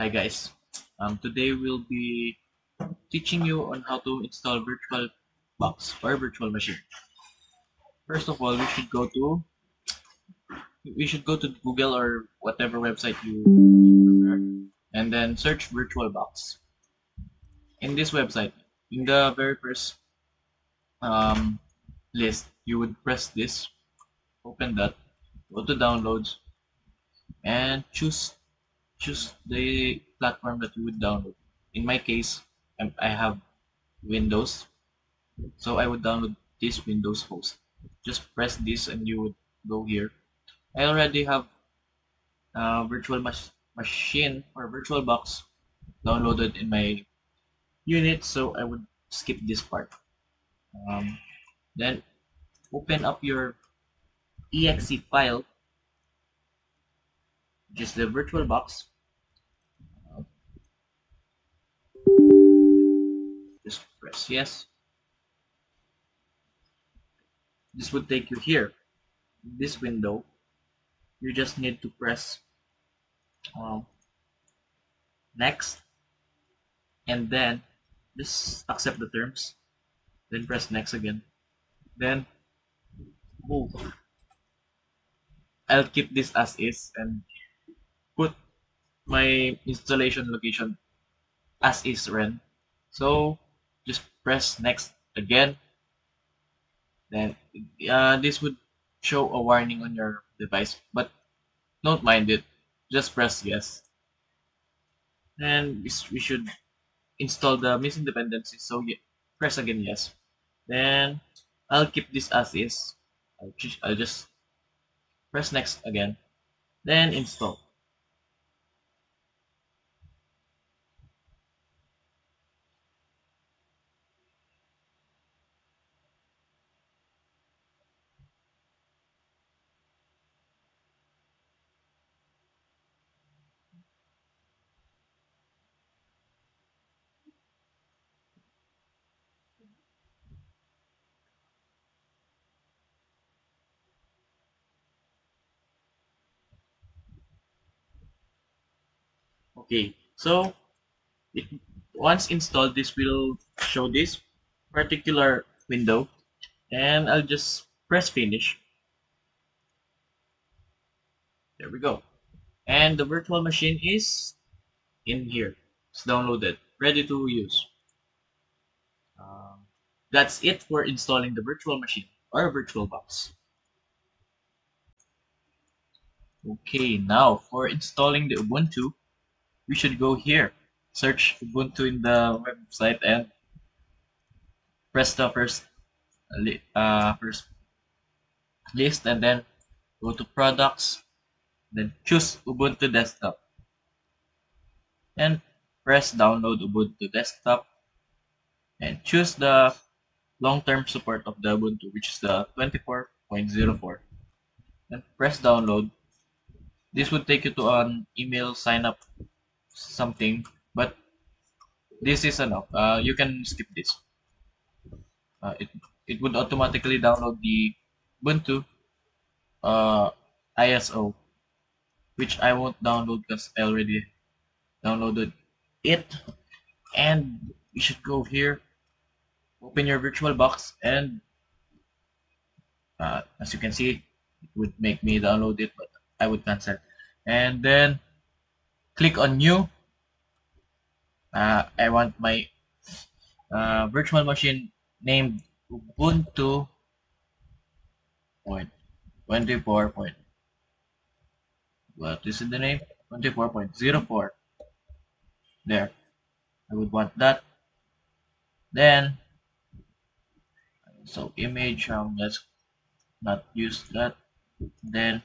Hi guys. Today we'll be teaching you on how to install VirtualBox or virtual machine. First of all, we should go to Google or whatever website you prefer, and then search VirtualBox. In this website, in the very first um, list, you would press this, open that, go to downloads, and choose the platform that you would download. In my case, I have Windows. So I would download this Windows host. Just press this and you would go here. I already have machine or VirtualBox downloaded in my unit, so I would skip this part. Um, then open up your exe file, just the VirtualBox. Uh, just press yes. This would take you here. This window, you just need to press um, next and then just accept the terms. Then press next again. Then move. I'll keep this as is and put my installation location as is ren. So just press next again. Then this would show a warning on your device, but don't mind it. Just press yes. And we should install the missing dependencies. So press again yes. Then I'll keep this as is. I'll just press next again. Then install. Okay. So it, once installed, this will show this particular window, and I'll just press finish. There we go. And the virtual machine is in here. It's downloaded, ready to use. Um, that's it for installing the virtual machine or VirtualBox. Okay, now for installing the Ubuntu, we should go here. Search Ubuntu in the website and press the first list, and then go to products, then choose Ubuntu Desktop and press download Ubuntu Desktop and choose the long-term support of the Ubuntu, which is the 24.04. Then press download. This would take you to an email sign up something, but this is enough. You can skip this. It would automatically download the Ubuntu uh, ISO, which I won't download because I already downloaded it. And you should go here, open your VirtualBox, and as you can see, it would make me download it, but I would cancel. And then click on new. I want my virtual machine named Ubuntu point 24 point. What is the name? 24.04. There. I would want that. Then so image. Let's not use that. Then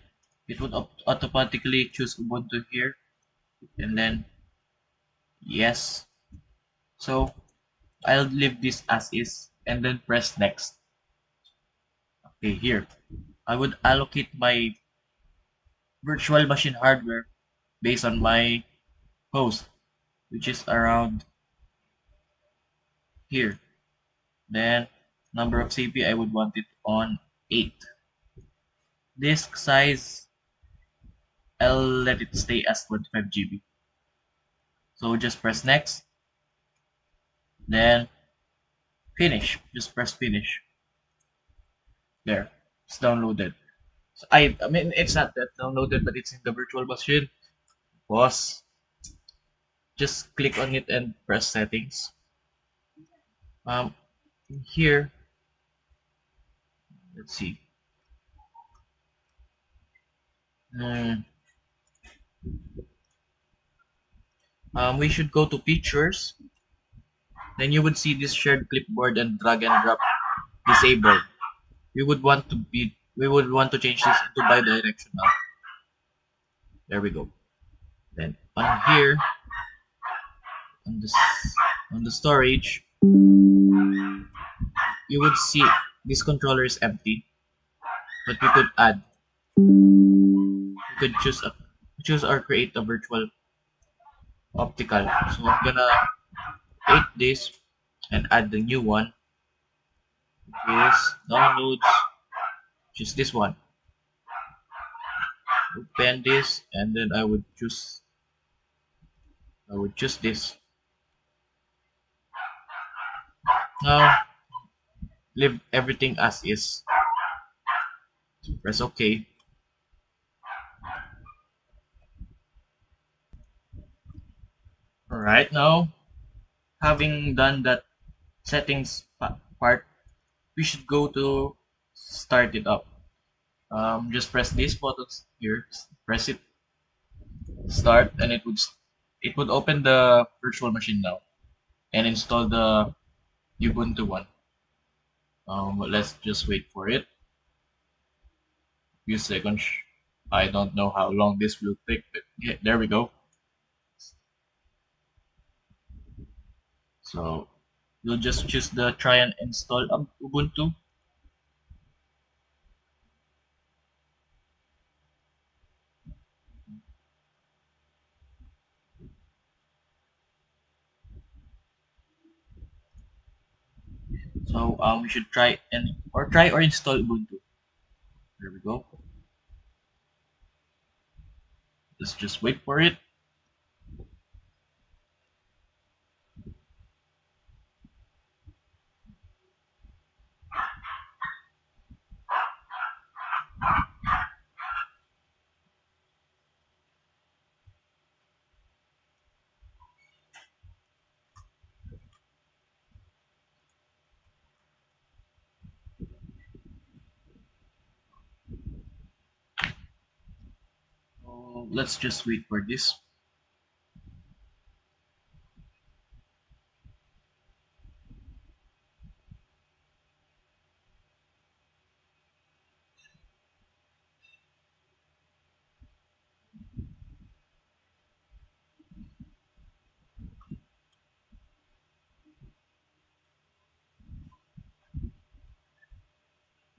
it would automatically choose Ubuntu here, and then yes. So I'll leave this as is and then press next. Okay, here. I would allocate my virtual machine hardware based on my host, which is around here. Then number of CPU, I would want it on 8. Disk size, I'll let it stay as 25 GB. So just press next, then finish. Just press finish. There, it's downloaded. So I mean it's not that downloaded, but it's in the virtual machine. Pause. Just click on it and press settings. Here, let's see. Hmm, we should go to features. Then you would see this shared clipboard and drag and drop disabled. We would want to change this into bidirectional. There we go. Then on here, on this on the storage, you would see this controller is empty, but we could add. We could choose or create a virtual optical. So I'm gonna create this and add the new one. Is downloads. Choose this one. Open this, and then I would choose this. Now leave everything as is. Press OK. Alright, now having done that settings part, we should go to start it up. Just press these buttons here, press it, start, and it would open the virtual machine now and install the Ubuntu one. But let's just wait for it. Few seconds. I don't know how long this will take, but yeah, there we go. So you'll just choose the try and install Ubuntu. So we should try or install Ubuntu. There we go. Let's just wait for it. So let's just wait for this.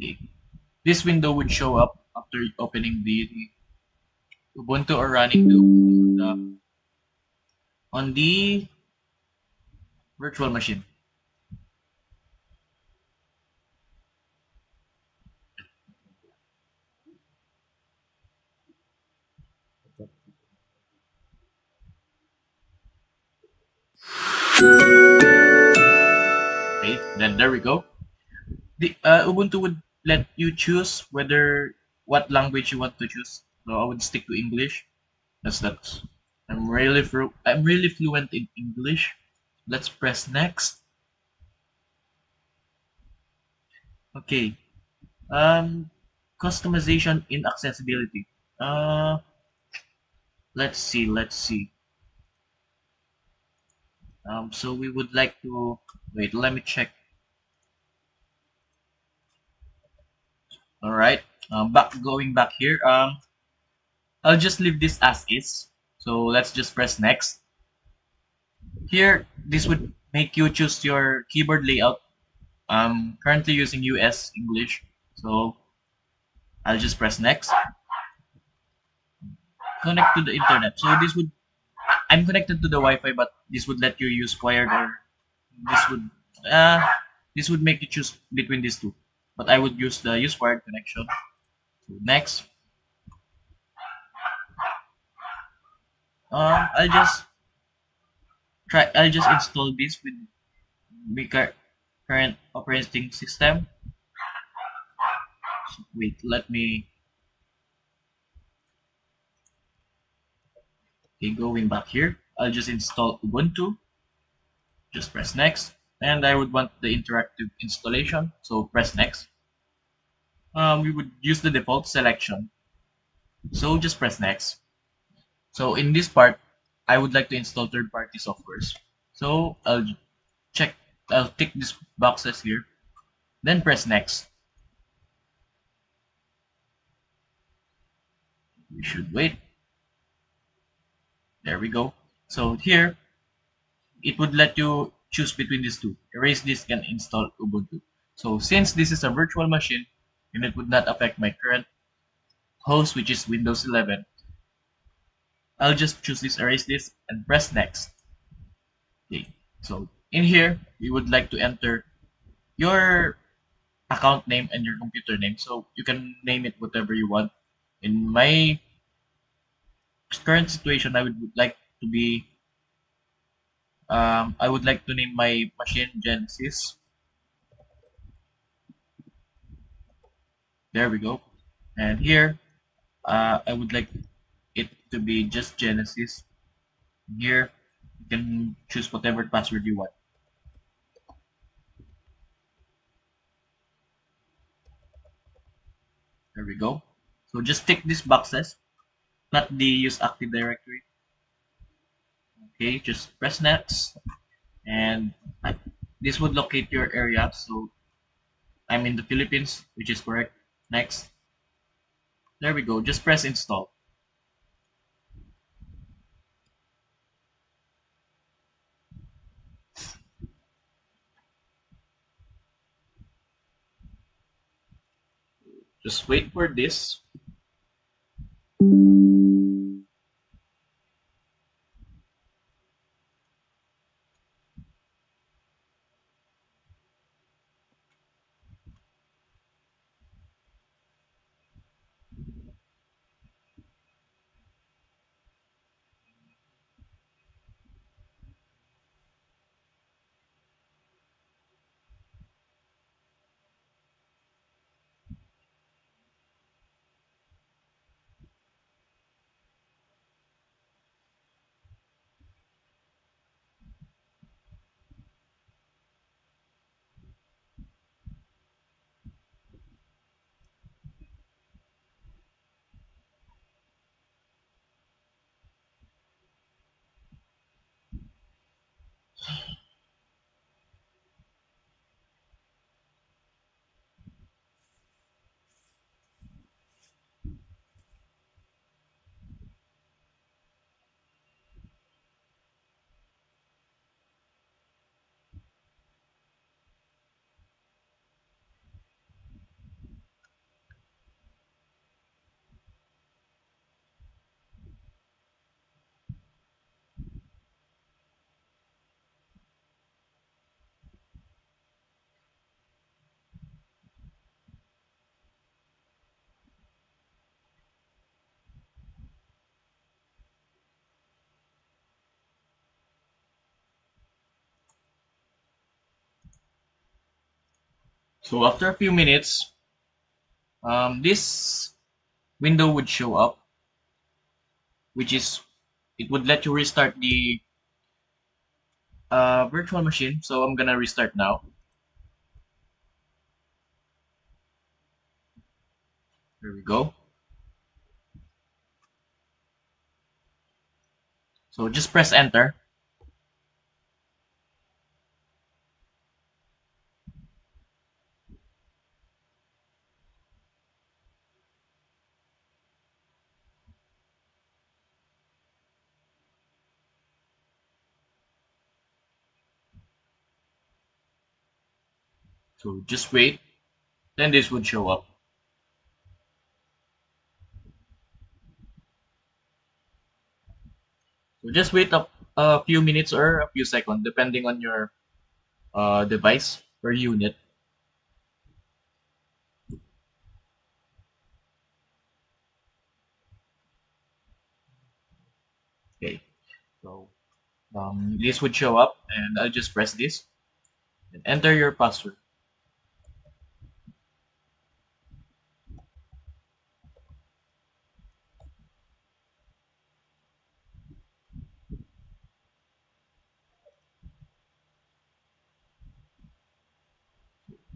Okay. This window would show up after opening the Ubuntu or running the Ubuntu on the virtual machine. Okay, then there we go. The Ubuntu would let you choose what language you want to choose. So I would stick to English. That's I'm really fluent in English. Let's press next. Okay. Um, Customization in accessibility. Uh, let's see. So we would like to wait. Let me check. All right. Going back here. I'll just leave this as is. So let's just press next. Here, this would make you choose your keyboard layout. I'm currently using US English, so I'll just press next. Connect to the internet. So I'm connected to the Wi-Fi, but this would let you use wired or this would, uh, this would make you choose between these two. But I would use wired connection. So next, I'll just I'll just install this with my current operating system. So wait, let me, okay, going back here. I'll just install Ubuntu. Just press next. And I would want the interactive installation, so press next. We would use the default selection, so just press next. So in this part, I would like to install third-party softwares. So check, I'll tick these boxes here, then press next. We should wait. There we go. So here, it would let you choose between these two. Erase disk and install Ubuntu. So since this is a virtual machine, and it would not affect my current host, which is Windows 11, I'll just choose this erase disk and press next. Okay. So in here, we would like to enter your account name and your computer name. So you can name it whatever you want. In my current situation, I would like to name my machine Genesis. There we go. And here, I would like it to be just Genesis. Here, you can choose whatever password you want. There we go. So just tick these boxes, not the use Active Directory. Okay, just press next, and this would locate your area. So I'm in the Philippines, which is correct. Next. There we go. Just press install. Just wait for this. So after a few minutes, this window would show up, which is it would let you restart the virtual machine. So I'm gonna restart now. There we go. So just press enter. So just wait. Then this would show up. So just wait up a few minutes or a few seconds, depending on your device or unit. Okay. So This would show up, and I'll just press this and enter your password.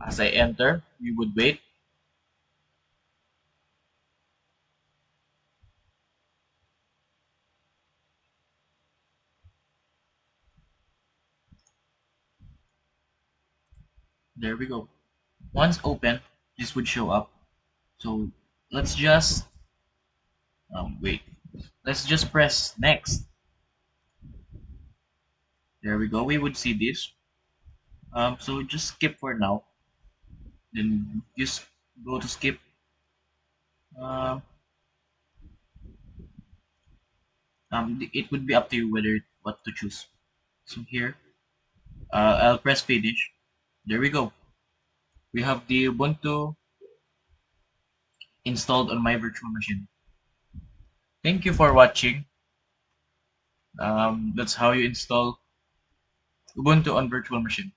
As I enter, we would wait. There we go. Once open, this would show up. So let's just wait. Let's just press next. There we go. We would see this. So just skip for now. Then just go to skip. Uh, it would be up to you whether what to choose. So here, I'll press finish. There we go. We have the Ubuntu installed on my virtual machine. Thank you for watching. That's how you install Ubuntu on virtual machine.